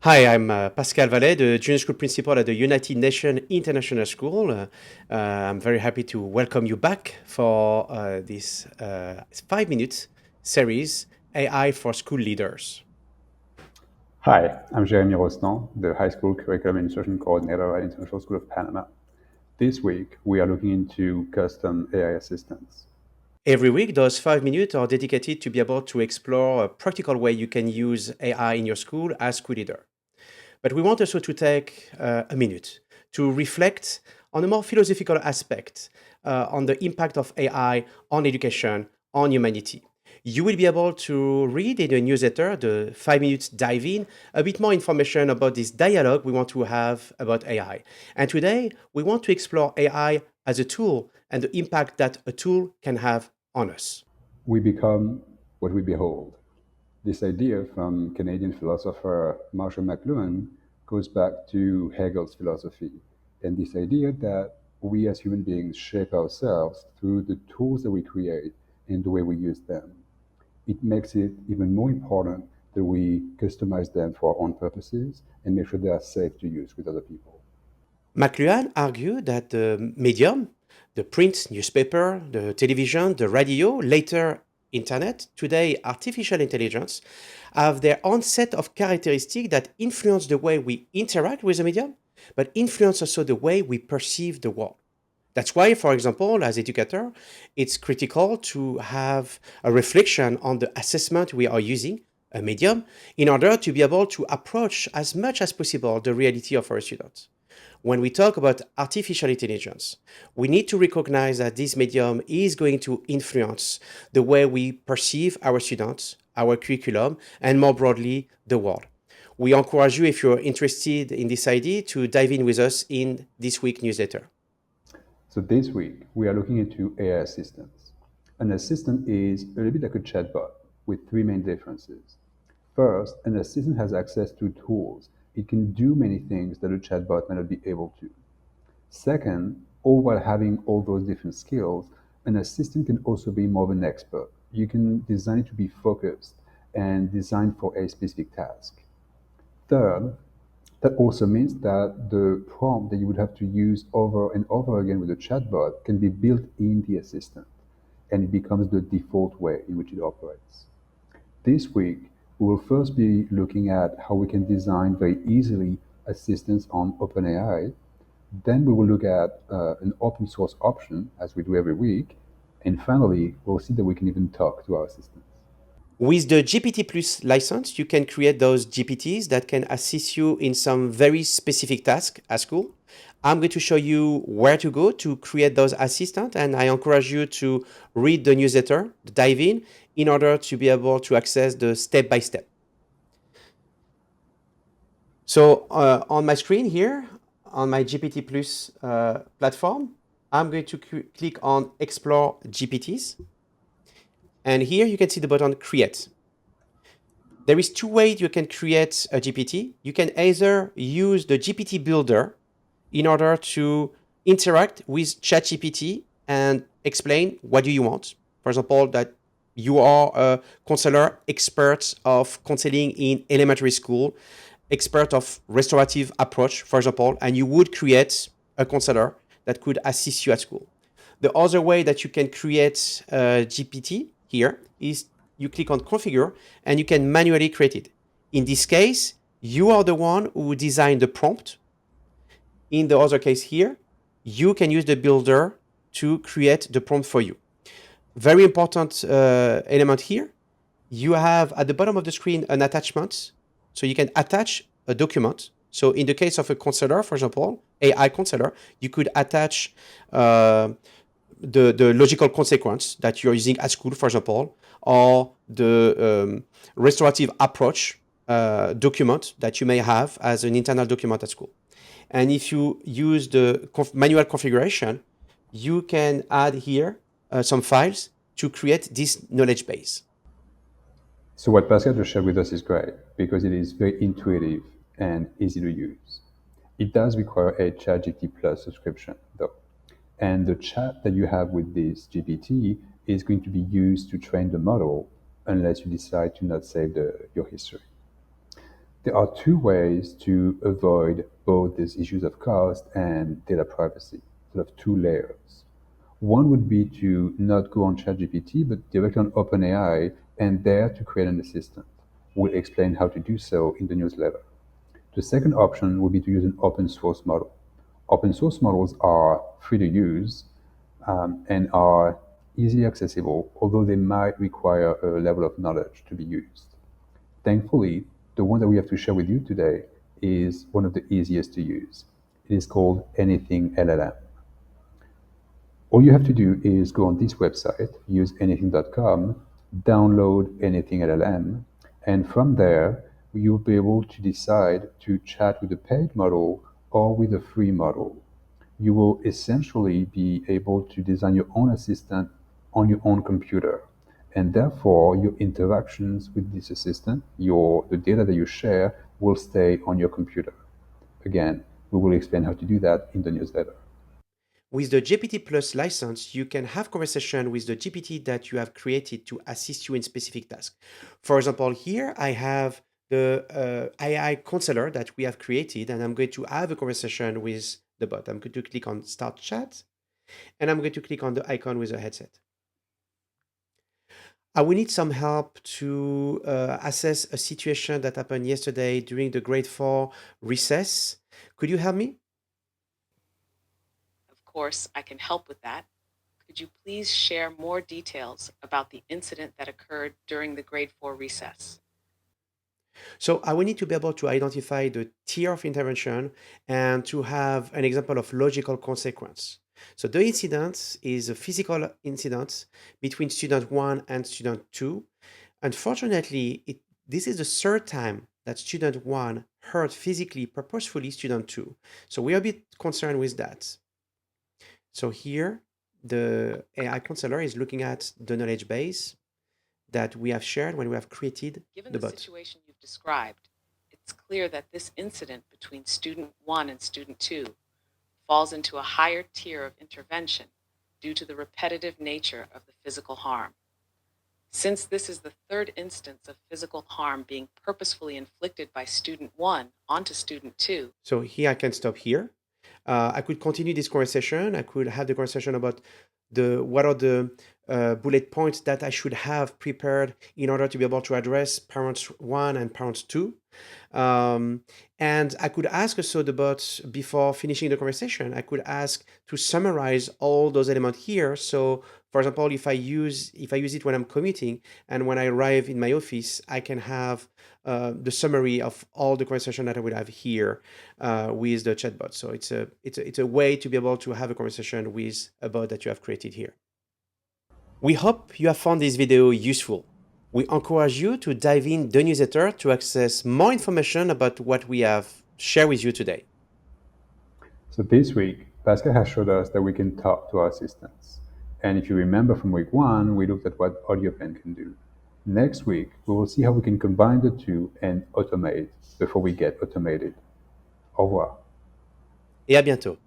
Hi, I'm Pascal Vallet, the Junior School Principal at the United Nations International School. I'm very happy to welcome you back for this 5 minute series, AI for School Leaders. Hi, I'm Jeremy Rostand, the High School Curriculum and Instruction Coordinator at International School of Panama. This week, we are looking into custom AI assistants. Every week, those 5 minutes are dedicated to be able to explore a practical way you can use AI in your school as school leader. But we want also to take a minute to reflect on a more philosophical aspect on the impact of AI on education, on humanity. You will be able to read in the newsletter, the 5 minutes dive in, a bit more information about this dialogue we want to have about AI. And today, we want to explore AI as a tool and the impact that a tool can have on us. We become what we behold. This idea from Canadian philosopher Marshall McLuhan goes back to Hegel's philosophy, and this idea that we as human beings shape ourselves through the tools that we create and the way we use them. It makes it even more important that we customize them for our own purposes and make sure they are safe to use with other people. McLuhan argued that the medium, the print newspaper, the television, the radio, later internet, today artificial intelligence, have their own set of characteristics that influence the way we interact with the medium, but influence also the way we perceive the world. That's why, for example, as educator, it's critical to have a reflection on the assessment we are using, a medium, in order to be able to approach as much as possible the reality of our students. When we talk about artificial intelligence, we need to recognize that this medium is going to influence the way we perceive our students, our curriculum, and more broadly, the world. We encourage you, if you're interested in this idea, to dive in with us in this week newsletter. So this week, we are looking into AI assistants. An assistant is a little bit like a chatbot with three main differences. First, an assistant has access to tools. It can do many things that a chatbot may not be able to. Second, all while having all those different skills, an assistant can also be more of an expert. You can design it to be focused and designed for a specific task. Third, that also means that the prompt that you would have to use over and over again with a chatbot can be built in the assistant, and it becomes the default way in which it operates. This week, we will first be looking at how we can design very easily assistants on OpenAI. Then we will look at an open source option, as we do every week. And finally, we'll see that we can even talk to our assistants. With the GPT Plus license, you can create those GPTs that can assist you in some very specific tasks at school. I'm going to show you where to go to create those assistants, and I encourage you to read the newsletter, dive in order to be able to access the step by step. So on my screen here, on my GPT Plus platform, I'm going to click on Explore GPTs. And here you can see the button Create. There is two ways you can create a GPT. You can either use the GPT builder in order to interact with ChatGPT and explain what do you want. For example, that you are a counselor, expert of counseling in elementary school, expert of restorative approach, for example, and you would create a counselor that could assist you at school. The other way that you can create a GPT here is you click on configure and you can manually create it. In this case, you are the one who designed the prompt. In the other case here, you can use the builder to create the prompt for you. Very important element here. You have at the bottom of the screen an attachment. So you can attach a document. So in the case of a counselor, for example, AI counselor, you could attach the logical consequence that you're using at school, for example, or the restorative approach document that you may have as an internal document at school. And if you use the manual configuration, you can add here some files to create this knowledge base. So what Pascal just shared with us is great because it is very intuitive and easy to use. It does require a ChatGPT Plus subscription, though. And the chat that you have with this GPT is going to be used to train the model unless you decide to not save your history. There are two ways to avoid both these issues of cost and data privacy, sort of two layers. One would be to not go on ChatGPT, but directly on OpenAI and there to create an assistant. We'll explain how to do so in the newsletter. The second option would be to use an open source model. Open source models are free to use and are easily accessible, although they might require a level of knowledge to be used. Thankfully, the one that we have to share with you today is one of the easiest to use. It is called Anything LLM. All you have to do is go on this website, use anything.com, download Anything LLM, and from there, you'll be able to decide to chat with a paid model or with a free model. You will essentially be able to design your own assistant on your own computer. And therefore, your interactions with this assistant, the data that you share, will stay on your computer. Again, we will explain how to do that in the newsletter. With the GPT Plus license, you can have conversation with the GPT that you have created to assist you in specific tasks. For example, here I have the AI counselor that we have created, and I'm going to have a conversation with the bot. I'm going to click on Start Chat, and I'm going to click on the icon with the headset. I will need some help to assess a situation that happened yesterday during the grade 4 recess. Could you help me? Of course, I can help with that. Could you please share more details about the incident that occurred during the grade 4 recess? So I will need to be able to identify the tier of intervention and to have an example of logical consequence. So the incident is a physical incident between student 1 and student 2. Unfortunately, this is the third time that student 1 hurt physically, purposefully student 2. So we are a bit concerned with that. So here, the AI counselor is looking at the knowledge base that we have shared when we have created Given the the bot. situation you've described, it's clear that this incident between student 1 and student 2 falls into a higher tier of intervention due to the repetitive nature of the physical harm. Since this is the third instance of physical harm being purposefully inflicted by student 1 onto student 2, So here I can stop here. I could continue this conversation. I could have the conversation about what are the bullet points that I should have prepared in order to be able to address parents 1 and parents 2. Um, and I could ask also the bot before finishing the conversation. I could ask to summarize all those elements here. So, for example, if I use it when I'm commuting and when I arrive in my office, I can have the summary of all the conversation that I would have here with the chatbot. So it's a way to be able to have a conversation with a bot that you have created here. We hope you have found this video useful. We encourage you to dive in the newsletter to access more information about what we have shared with you today. So this week, Pascal has showed us that we can talk to our assistants. And if you remember from week 1, we looked at what AudioPen can do. Next week, we will see how we can combine the two and automate before we get automated. Au revoir. Et à bientôt.